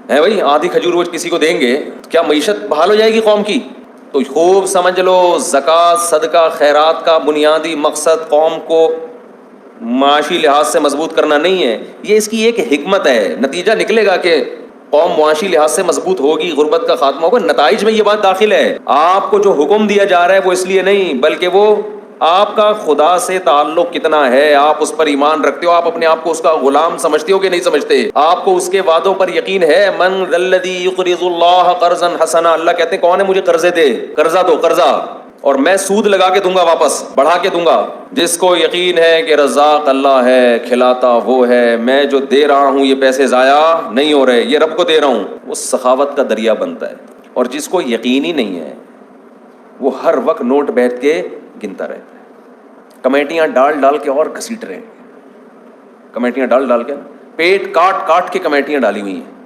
है भाई, आधी खजूर रोज किसी को देंगे तो क्या मईशत बहाल हो जाएगी कौम की? तो खूब समझ लो, ज़कात सदका खैरात का बुनियादी मकसद कौम को माशी लिहाज से मजबूत करना नहीं है, ये इसकी एक हिकमत है। नतीजा निकलेगा कि कौम मुआशी लिहाज से मजबूत होगी, गुर्बत का खात्मा होगा, नताइज में ये बात दाखिल है। आपको जो हुक्म दिया जा रहा है वो इसलिए नहीं, बल्कि वो आपका खुदा से ताल्लुक कितना है, आप उस पर ईमान रखते हो, आप अपने आप को उसका गुलाम समझते हो कि नहीं समझते, आपको उसके वादों पर यकीन है। मन ज़ल्लज़ी युक़रिज़ुल्लाह क़र्ज़न हसना, अल्लाह कहते हैं कौन है मुझे कर्जे दे, कर्जा दो, कर्जा, और मैं सूद लगा के दूंगा, वापस बढ़ा के दूंगा। जिसको यकीन है कि रज़ाक अल्लाह है, खिलाता वो है, मैं जो दे रहा हूं ये पैसे ज़ाया नहीं हो रहे, ये रब को दे रहा हूं, वो सखावत का दरिया बनता है। और जिसको यकीन ही नहीं है वो हर वक्त नोट बैठ के गिनता रहता है, कमेटियां डाल डाल के और घसीट रहे हैं, कमेटियां डाल डाल के, पेट काट काट के कमेटियां डाली हुई हैं।